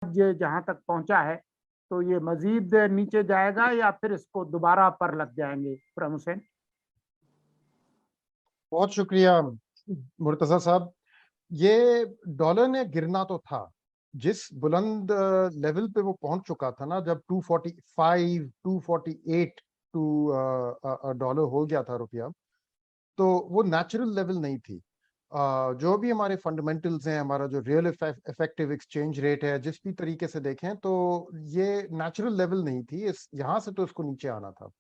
ये जहाँ तक पहुँचा है, तो ये मज़ीद नीचे जाएगा या फिर इसको दोबारा पर लग जाएँगे खुर्रम हुसैन? बहुत शुक्रिया मुर्तज़ा साहब। ये डॉलर ने गिरना तो था, जिस बुलंद लेवल पे वो पहुंच चुका था ना, जब 245 248 टू डॉलर हो गया था रुपया, तो वो नेचुरल लेवल नहीं थी। जो भी हमारे फंडामेंटल्स हैं, हमारा जो रियल इफेक्टिव एक्सचेंज रेट है, जिस भी तरीके से देखें तो ये नेचुरल लेवल नहीं थी। इस यहाँ से तो इसको नीचे आना था।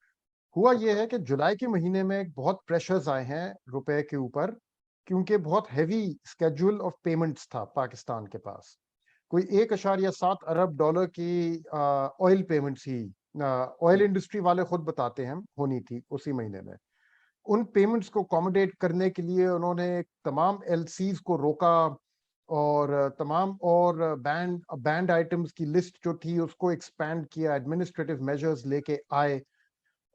हुआ ये है कि जुलाई के महीने में बहुत प्रेशर्स आए हैं रुपए के ऊपर, क्योंकि बहुत हैवी स्केड्यूल ऑफ पेमेंट्स था पाकिस्तान के पास। कोई 1.7 अरब डॉलर की ऑयल पेमेंट्स ही ऑयल इंडस्ट्री वाले खुद बताते हैं होनी थी उसी महीने में। उन पेमेंट्स को अकोमोडेट करने के लिए उन्होंने तमाम एलसीज को रोका, और तमाम और बैंड आइटम्स की लिस्ट जो थी उसको एक्सपैंड किया, एडमिनिस्ट्रेटिव मेजर्स लेके आए,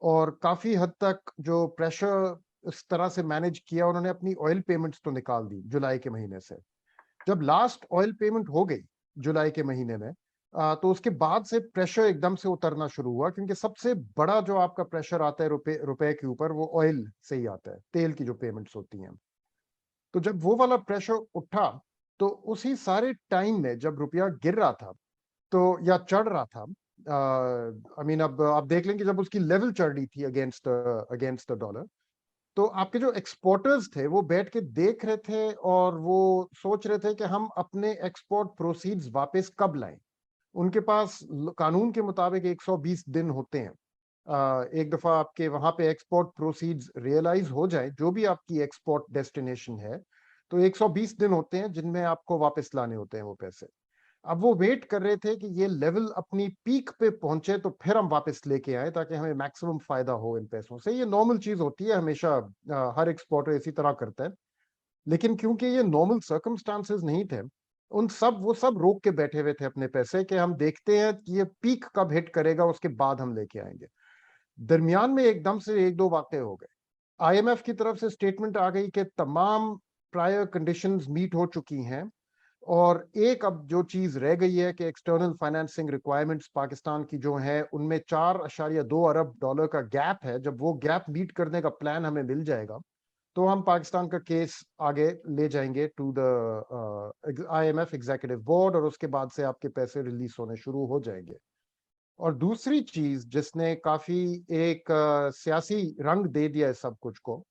और काफी हद तक जो प्रेशर इस तरह से मैनेज किया, उन्होंने अपनी ऑयल पेमेंट्स तो निकाल दी जुलाई के महीने से। जब लास्ट ऑयल पेमेंट हो गई जुलाई के महीने में, तो उसके बाद से प्रेशर एकदम से उतरना शुरू हुआ, क्योंकि सबसे बड़ा जो आपका प्रेशर आता है रुपए के ऊपर, वो ऑयल से ही आता है, तेल की जो पेमेंट्स होती हैं। तो जब वो वाला प्रेशर उठा, तो उसी सारे टाइम में जब रुपया गिर रहा था तो या चढ़ रहा था, आई मीन अब आप देख लें कि जब उसकी लेवल चढ़ रही थी अगेंस्ट द डॉलर, तो आपके जो एक्सपोर्टर्स थे वो बैठ के देख रहे थे और वो सोच रहे थे कि हम अपने एक्सपोर्ट प्रोसीड्स वापस कब लाएं। उनके पास कानून के मुताबिक 120 दिन होते हैं। एक दफा आपके वहां पे एक्सपोर्ट प्रोसीड्स रियलाइज हो जाए, जो भी आपकी एक्सपोर्ट डेस्टिनेशन है, तो 120 दिन होते हैं जिनमें आपको वापस लाने होते हैं वो पैसे। अब वो वेट कर रहे थे कि ये लेवल अपनी पीक पे पहुंचे तो फिर हम वापस लेके आए, ताकि हमें मैक्सिमम फायदा हो इन पैसों से। ये नॉर्मल चीज होती है हमेशा, हर एक्सपोर्टर इसी तरह करता है। लेकिन क्योंकि ये नॉर्मल सर्कमस्टांसेस नहीं थे, वो सब रोक के बैठे हुए थे अपने पैसे, कि हम देखते हैं कि ये पीक कब हिट करेगा, उसके बाद हम लेके आएंगे। दरमियान में एकदम से एक दो वाक़े हो गए। आईएमएफ की तरफ से स्टेटमेंट आ गई कि तमाम प्रायर कंडीशंस मीट हो चुकी हैं, और एक अब जो चीज रह गई है कि एक्सटर्नल फाइनेंसिंग रिक्वायरमेंट्स पाकिस्तान की जो है, उनमें 4.2 अरब डॉलर का गैप है। जब वो गैप मीट करने का प्लान हमें मिल जाएगा, तो हम पाकिस्तान का केस आगे ले जाएंगे to the IMF executive board, और उसके बाद से आपके पैसे रिलीज होने शुरू हो जाएंगे। और दूसरी चीज जिसने काफी एक सियासी रंग दे दिया है सब कुछ को,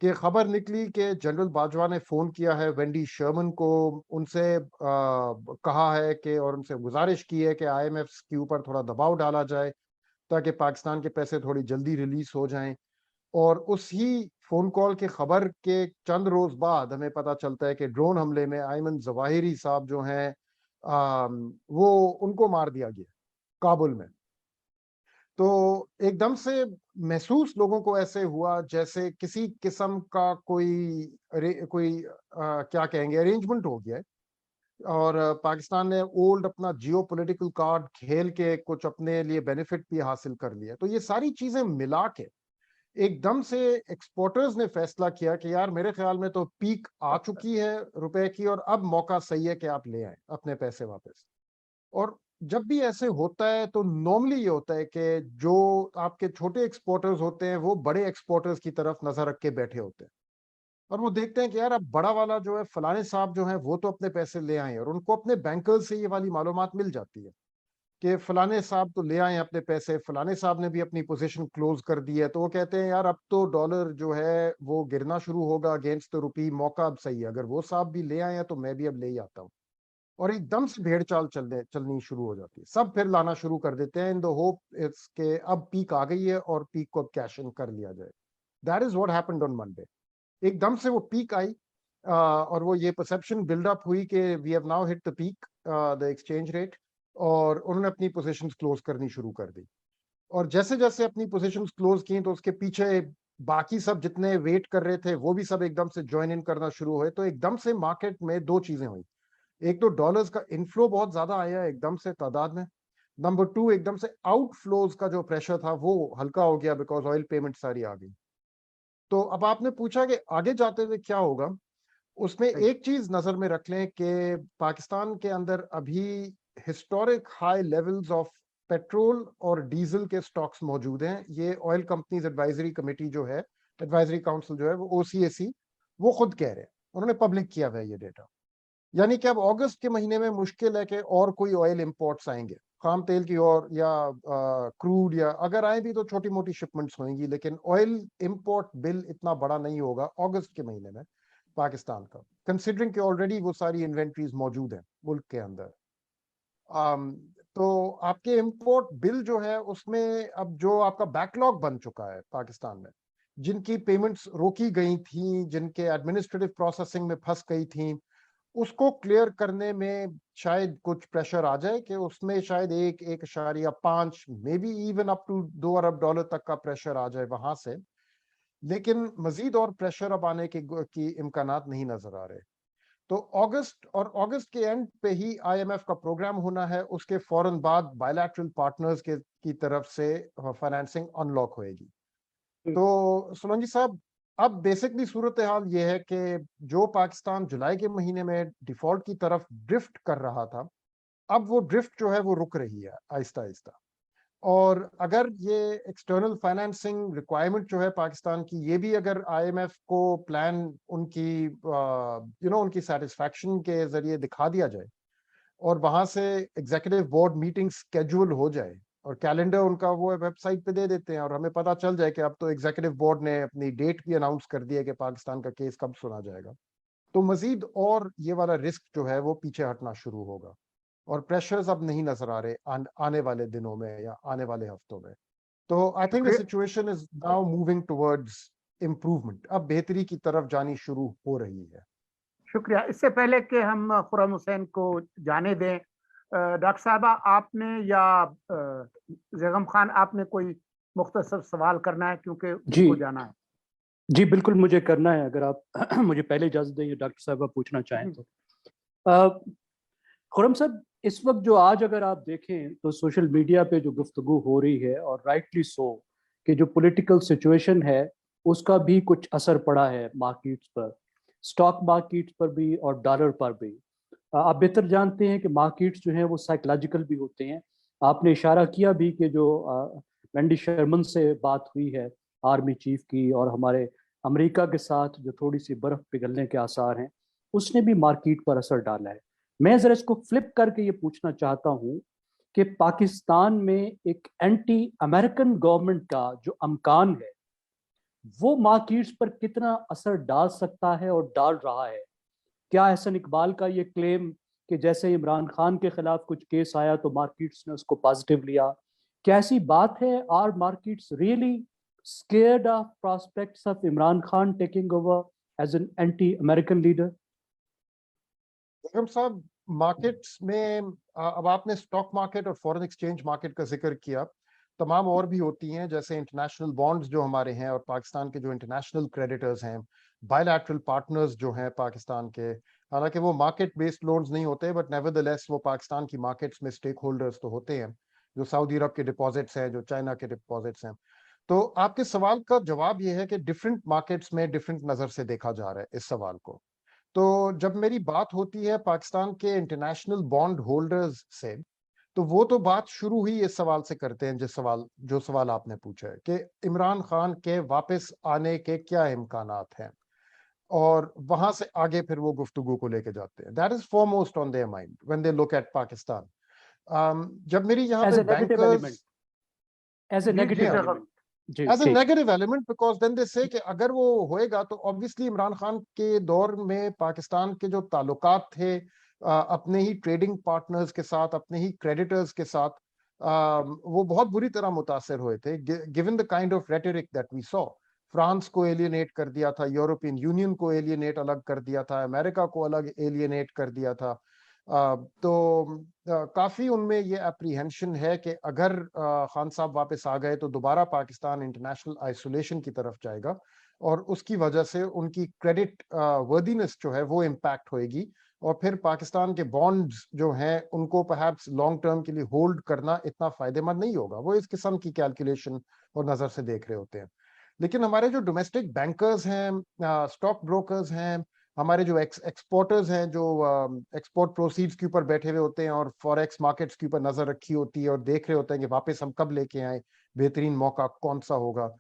कि खबर निकली कि जनरल बाजवा ने फोन किया है वेंडी शर्मन को, उनसे कहा है कि, और उनसे गुजारिश की है कि आईएमएफ के ऊपर थोड़ा दबाव डाला जाए ताकि पाकिस्तान के पैसे थोड़ी जल्दी रिलीज हो जाएं। और उसी फोन कॉल के खबर के चंद रोज बाद हमें पता चलता है कि ड्रोन हमले में आयमन जवाहिरी साहब जो हैं, वो उनको मार दिया गया काबुल में। तो एकदम से महसूस लोगों को ऐसे हुआ जैसे किसी किस्म का क्या कहेंगे, अरेंजमेंट हो गया है। और पाकिस्तान ने ओल्ड अपना जियो पॉलिटिकल कार्ड खेल के कुछ अपने लिए बेनिफिट भी हासिल कर लिया। तो ये सारी चीजें मिला के एकदम से एक्सपोर्टर्स ने फैसला किया कि यार मेरे ख्याल में तो पीक आ चुकी है रुपए की, और अब मौका सही है कि आप ले आए अपने पैसे वापस। और जब भी ऐसे होता है तो नॉर्मली ये होता है कि जो आपके छोटे एक्सपोर्टर्स होते हैं वो बड़े एक्सपोर्टर्स की तरफ नजर रख के बैठे होते हैं, और वो देखते हैं कि यार अब बड़ा वाला जो है फलाने साहब जो है वो तो अपने पैसे ले आए, और उनको अपने बैंकर्स से ये वाली मालूमात मिल जाती है कि फलाने साहब तो ले आए अपने पैसे, फलाने साहब ने भी अपनी पोजीशन क्लोज कर दी है। तो वो कहते हैं यार अब तो डॉलर जो है वो गिरना शुरू होगा अगेंस्ट द रुपी, मौका अब सही है, अगर वो साहब भी ले आए हैं तो मैं भी अब ले ही आता हूँ। और एकदम से भेड़ चाल चलनी शुरू हो जाती है, सब फिर लाना शुरू कर देते हैं इन द होप इसके अब पीक आ गई है और पीक को अब कैश इन कर लिया जाए। That is what happened on Monday. एकदम से वो पीक आई, और वो ये परसेप्शन बिल्डअप हुई कि we have now hit the peak, the exchange rate, और उन्होंने अपनी पोजीशंस क्लोज करनी शुरू कर दी। और जैसे जैसे अपनी पोजीशंस क्लोज की तो उसके पीछे बाकी सब जितने वेट कर रहे थे वो भी सब एकदम से ज्वाइन इन करना शुरू हुए। तो एकदम से मार्केट में दो चीजें हुई, एक तो डॉलर्स का इनफ्लो बहुत ज्यादा आया एकदम से तादाद में, नंबर टू एकदम से आउटफ्लोज का जो प्रेशर था वो हल्का हो गया बिकॉज ऑयल पेमेंट सारी आ गई। तो अब आपने पूछा कि आगे जाते हुए क्या होगा, उसमें एक चीज नजर में रख लें कि पाकिस्तान के अंदर अभी historic high levels of petrol और डीजल के स्टॉक्स मौजूद हैं। ये ऑयल कंपनीज एडवाइजरी कमेटी जो है, एडवाइजरी काउंसिल जो है, वो OCAC वो खुद कह रहे हैं, उन्होंने पब्लिक किया हुआ है ये डेटा। यानी कि अब अगस्त के महीने में मुश्किल है कि और कोई ऑयल इंपोर्ट्स आएंगे, खाम तेल की और या क्रूड, या अगर आए भी तो छोटी मोटी शिपमेंट्स होंगी, लेकिन ऑयल इंपोर्ट बिल इतना बड़ा नहीं होगा अगस्त के महीने में पाकिस्तान का, कंसिडरिंग कि ऑलरेडी वो सारी इन्वेंट्रीज मौजूद हैं मुल्क के अंदर। तो आपके इंपोर्ट बिल जो है उसमें अब जो आपका बैकलॉग बन चुका है पाकिस्तान में, जिनकी पेमेंट्स रोकी गई थी, जिनके एडमिनिस्ट्रेटिव प्रोसेसिंग में फंस गई थी, उसको क्लियर करने में शायद कुछ प्रेशर आ जाए कि उसमें शायद 1.5 maybe even up to $2 अरब तक का प्रेशर आ जाए वहां से। लेकिन मजीद और प्रेशर अब आने की इम्कानात नहीं नजर आ रहे। तो अगस्त के एंड पे ही IMF का प्रोग्राम होना है, उसके फौरन बाद बायलैटरल पार्टनर्स की तरफ से फाइनेंसिंग अनलॉक होएगी। तो सोलंकी साहब, अब बेसिकली सूरत हाल ये है कि जो पाकिस्तान जुलाई के महीने में डिफॉल्ट की तरफ ड्रिफ्ट कर रहा था, अब वो ड्रिफ्ट जो है वो रुक रही है आहिस्ता आहिस्ता। और अगर ये एक्सटर्नल फाइनेंसिंग रिक्वायरमेंट जो है पाकिस्तान की, ये भी अगर IMF को प्लान उनकी उनकी सेटिस्फैक्शन के जरिए दिखा दिया जाए और वहां से एग्जीक्यूटिव बोर्ड मीटिंग स्केड्यूल हो जाए और कैलेंडर उनका वो वेबसाइट पे दे देते हैं और हमें पता चल जाए कि अब तो एग्जीक्यूटिव बोर्ड ने अपनी डेट भी अनाउंस कर दी है कि पाकिस्तान का केस कब सुना जाएगा, तो मजीद और ये वाला रिस्क जो है वो पीछे हटना शुरू होगा और प्रेशर्स अब नहीं नजर आ रहे आने वाले दिनों में या आने वाले हफ्तों में। तो I think the situation is now moving towards improvement, अब बेहतरी की तरफ जानी शुरू हो रही है। शुक्रिया। इससे पहले कि हम खुर्रम हुसैन को जाने दें, डॉक्टर साहबा आपने या जैगम खान आपने कोई मुख्तसर सवाल करना है, क्योंकि उनको जाना है। जी बिल्कुल, मुझे करना है, अगर आप मुझे पहले इजाजत दें, डॉक्टर साहबा पूछना चाहें तो। खुर्रम साहब, इस वक्त जो आज अगर आप देखें तो सोशल मीडिया पे जो गुफ्तगू हो रही है, और राइटली सो, कि जो पॉलिटिकल सिचुएशन है उसका भी कुछ असर पड़ा है मार्केट्स पर, स्टॉक मार्केट्स पर भी और डॉलर पर भी। आप बेहतर जानते हैं कि मार्केट्स जो हैं वो साइकोलॉजिकल भी होते हैं। आपने इशारा किया भी कि जो वेंडी शर्मन से बात हुई है आर्मी चीफ की, और हमारे अमेरिका के साथ जो थोड़ी सी बर्फ पिघलने के आसार हैं, उसने भी मार्केट पर असर डाला है। मैं ज़रा इसको फ्लिप करके ये पूछना चाहता हूँ कि पाकिस्तान में एक एंटी अमेरिकन गवर्नमेंट का जो अमकान है वो मार्केट्स पर कितना असर डाल सकता है और डाल रहा है? क्या एहसन इकबाल का ये क्लेम कि जैसे इमरान खान के खिलाफ कुछ केस आया तो मार्केट्स ने उसको पॉजिटिव लिया, क्या ऐसी बात है? Are markets really scared of prospects of Imran Khan taking over as an anti-American leader? बेगम साहब, मार्केट्स में अब आपने स्टॉक मार्केट और फॉरेन एक्सचेंज मार्केट का जिक्र किया, तमाम और भी होती हैं, जैसे इंटरनेशनल बॉन्ड्स जो हमारे हैं और पाकिस्तान के जो इंटरनेशनल क्रेडिटर्स हैं, बायलैटरल पार्टनर्स जो हैं पाकिस्तान के, हालांकि वो मार्केट बेस्ड लोन्स नहीं होते, बट नेवरदलेस वो पाकिस्तान की मार्केट्स में स्टेक होल्डर्स तो होते हैं, जो सऊदी अरब के डिपॉजिट्स हैं, जो चाइना के डिपॉजिट्स हैं। तो आपके सवाल का जवाब ये है कि डिफरेंट मार्केट्स में डिफरेंट नजर से देखा जा रहा है इस सवाल को। तो जब मेरी बात होती है पाकिस्तान के इंटरनेशनल बॉन्ड होल्डर्स से, तो वो तो बात शुरू ही इस सवाल से करते हैं, जो सवाल आपने पूछा है कि इमरान खान के वापस आने के क्या इम्कानात हैं, और वहां से आगे फिर वो गुफ्तगू को लेके जाते हैं। That is foremost on their mind when they look at Pakistan. जब मेरी यहाँ पे bankers as a negative element, because then they say कि अगर वो होएगा तो ऑब्वियसली इमरान खान के दौर में पाकिस्तान के जो ताल्लुकात थे अपने ही ट्रेडिंग पार्टनर्स के साथ, अपने ही क्रेडिटर्स के साथ, वो बहुत बुरी तरह मुतासर हुए थे, given the kind of rhetoric that we saw. France को एलियनेट कर दिया था, यूरोपियन यूनियन को एलियनेट अलग कर दिया था, अमेरिका को अलग एलियनेट कर दिया था। तो काफी उनमें ये अप्रीहेंशन है कि अगर खान साहब वापस आ गए तो दोबारा पाकिस्तान इंटरनेशनल आइसोलेशन की तरफ जाएगा, और उसकी वजह से उनकी क्रेडिट वर्दीनेस जो है वो इम्पैक्ट होएगी, और फिर पाकिस्तान के बॉन्ड्स जो हैं उनको परहैप्स लॉन्ग टर्म के लिए होल्ड करना इतना फायदेमंद नहीं होगा। वो इस किस्म की कैलकुलेशन और नजर से देख रहे होते हैं। लेकिन हमारे जो डोमेस्टिक बैंकर्स हैं, स्टॉक ब्रोकर्स हैं, हमारे जो एक्सपोर्टर्स हैं जो एक्सपोर्ट प्रोसीड्स के ऊपर बैठे हुए होते हैं और फॉरेक्स मार्केट्स के ऊपर नजर रखी होती है और देख रहे होते हैं कि वापस हम कब लेके आए, बेहतरीन मौका कौन सा होगा,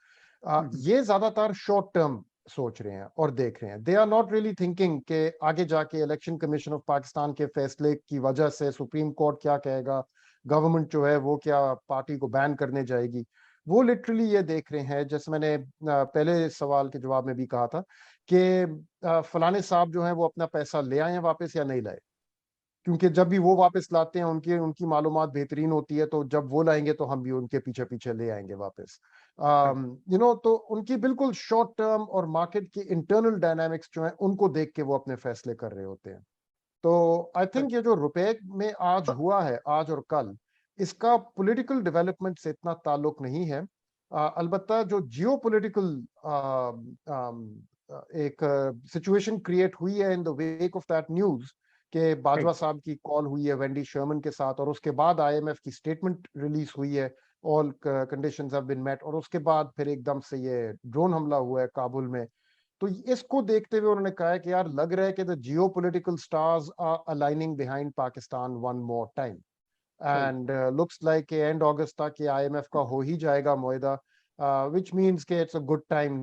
ये ज्यादातर शॉर्ट टर्म सोच रहे हैं और देख रहे हैं. They are not really thinking कि आगे जाके इलेक्शन कमीशन ऑफ पाकिस्तान के फैसले की वजह से सुप्रीम कोर्ट क्या कहेगा, गवर्नमेंट जो है वो क्या पार्टी को बैन करने जाएगी. वो लिटरली ये देख रहे हैं, जैसे मैंने पहले सवाल के जवाब में भी कहा था कि फलाने साहब जो है वो अपना पैसा ले आए हैं वापस या नहीं लाए, क्योंकि जब भी वो वापस लाते हैं उनकी मालूमात बेहतरीन होती है, तो जब वो लाएंगे तो हम भी उनके पीछे पीछे ले आएंगे वापस. तो उनकी बिल्कुल शॉर्ट टर्म और मार्केट की इंटरनल डायनामिक्स जो है उनको देख के वो अपने फैसले कर रहे होते हैं. तो आई थिंक ये जो रुपए में आज हुआ है, आज और कल, इसका पॉलिटिकल डेवलपमेंट से इतना ताल्लुक नहीं है. अलबत्ता जो जियो पॉलिटिकल एक सिचुएशन क्रिएट हुई है in the wake of that news कि बाजवा साहब की कॉल हुई है वेंडी शर्मन के साथ, और उसके बाद आईएमएफ की स्टेटमेंट रिलीज हुई है, all conditions have been met, और उसके बाद फिर एकदम से ये ड्रोन हमला हुआ है काबुल में. तो इसको देखते हुए उन्होंने कहा है कि यार लग रहा है कि the geopolitical stars are aligning behind Pakistan one more time, and looks like end अगस्त तक आईएमएफ का हो ही जाएगा मुआहदा, व्हिच मींस कि इट्स अ गुड टाइम